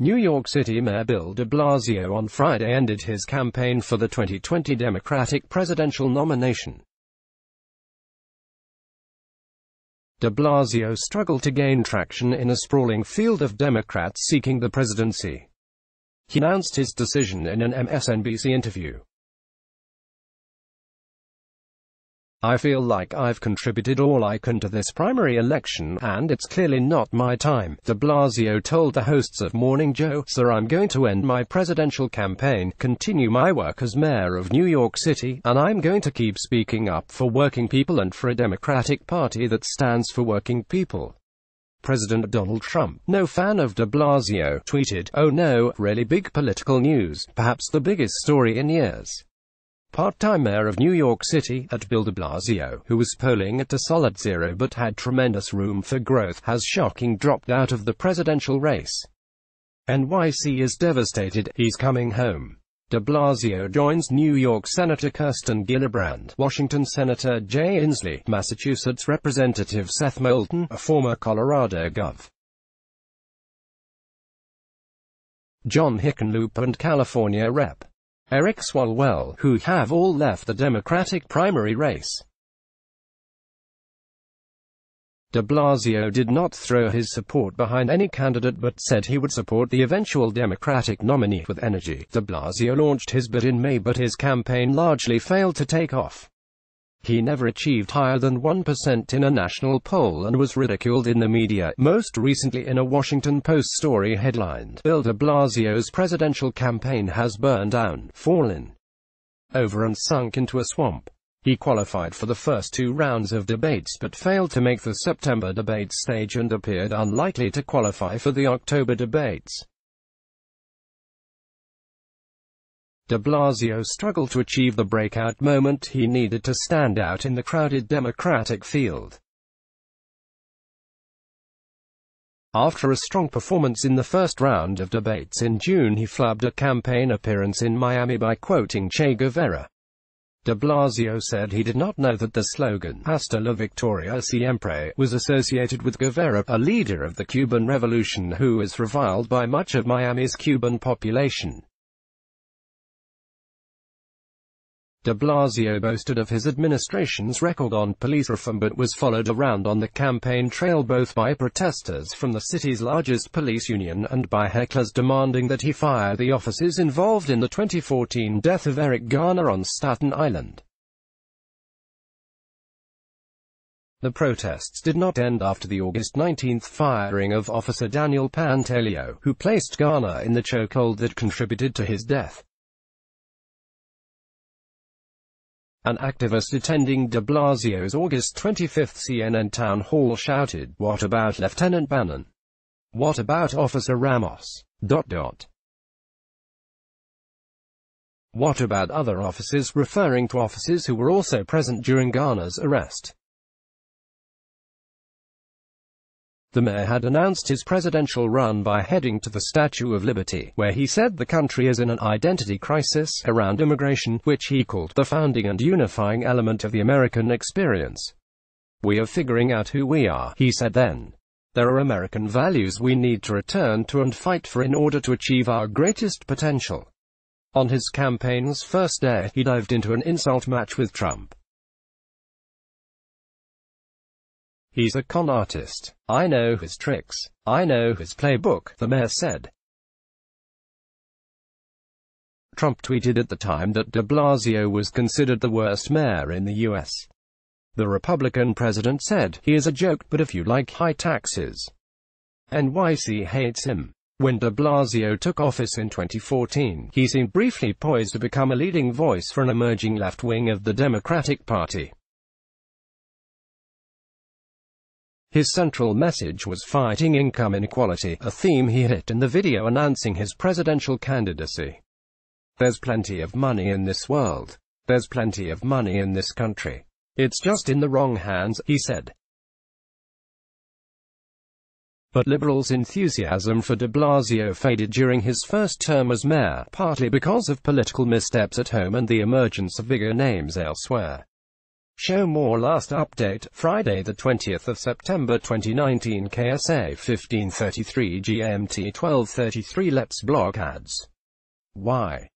New York City Mayor Bill de Blasio on Friday ended his campaign for the 2020 Democratic presidential nomination. De Blasio struggled to gain traction in a sprawling field of Democrats seeking the presidency. He announced his decision in an MSNBC interview. "I feel like I've contributed all I can to this primary election, and it's clearly not my time," de Blasio told the hosts of Morning Joe. "So I'm going to end my presidential campaign, continue my work as mayor of New York City, and I'm going to keep speaking up for working people and for a Democratic Party that stands for working people." President Donald Trump, no fan of de Blasio, tweeted, "Oh no, really big political news, perhaps the biggest story in years. Part-time mayor of New York City, at Bill de Blasio, who was polling at a solid 0 but had tremendous room for growth, has shocking dropped out of the presidential race. NYC is devastated, he's coming home." De Blasio joins New York Senator Kirsten Gillibrand, Washington Senator Jay Inslee, Massachusetts Representative Seth Moulton, a former Colorado Gov. John Hickenlooper and California Rep. Eric Swalwell, who have all left the Democratic primary race. De Blasio did not throw his support behind any candidate but said he would support the eventual Democratic nominee with energy. De Blasio launched his bid in May, but his campaign largely failed to take off. He never achieved higher than 1% in a national poll and was ridiculed in the media, most recently in a Washington Post story headlined, "Bill de Blasio's presidential campaign has burned down, fallen over and sunk into a swamp." He qualified for the first 2 rounds of debates but failed to make the September debate stage and appeared unlikely to qualify for the October debates. De Blasio struggled to achieve the breakout moment he needed to stand out in the crowded Democratic field. After a strong performance in the first round of debates in June, he flubbed a campaign appearance in Miami by quoting Che Guevara. De Blasio said he did not know that the slogan, "Hasta la Victoria Siempre," was associated with Guevara, a leader of the Cuban Revolution who is reviled by much of Miami's Cuban population. De Blasio boasted of his administration's record on police reform but was followed around on the campaign trail both by protesters from the city's largest police union and by hecklers demanding that he fire the officers involved in the 2014 death of Eric Garner on Staten Island. The protests did not end after the August 19 firing of Officer Daniel Pantaleo, who placed Garner in the chokehold that contributed to his death. An activist attending de Blasio's August 25 CNN town hall shouted, "What about Lieutenant Bannon? What about Officer Ramos? What about other officers?" referring to officers who were also present during Garner's arrest. The mayor had announced his presidential run by heading to the Statue of Liberty, where he said the country is in an identity crisis around immigration, which he called the founding and unifying element of the American experience. "We are figuring out who we are," he said then. "There are American values we need to return to and fight for in order to achieve our greatest potential." On his campaign's first day, he dived into an insult match with Trump. "He's a con artist. I know his tricks. I know his playbook," the mayor said. Trump tweeted at the time that de Blasio was considered the worst mayor in the U.S. The Republican president said, "He is a joke, but if you like high taxes, NYC hates him." When de Blasio took office in 2014, he seemed briefly poised to become a leading voice for an emerging left wing of the Democratic Party. His central message was fighting income inequality, a theme he hit in the video announcing his presidential candidacy. "There's plenty of money in this world. There's plenty of money in this country. It's just in the wrong hands," he said. But liberals' enthusiasm for de Blasio faded during his first term as mayor, partly because of political missteps at home and the emergence of bigger names elsewhere. Show more last update, Friday the 20th of September 2019 KSA 15:33 GMT 12:33 Let's block ads. Why?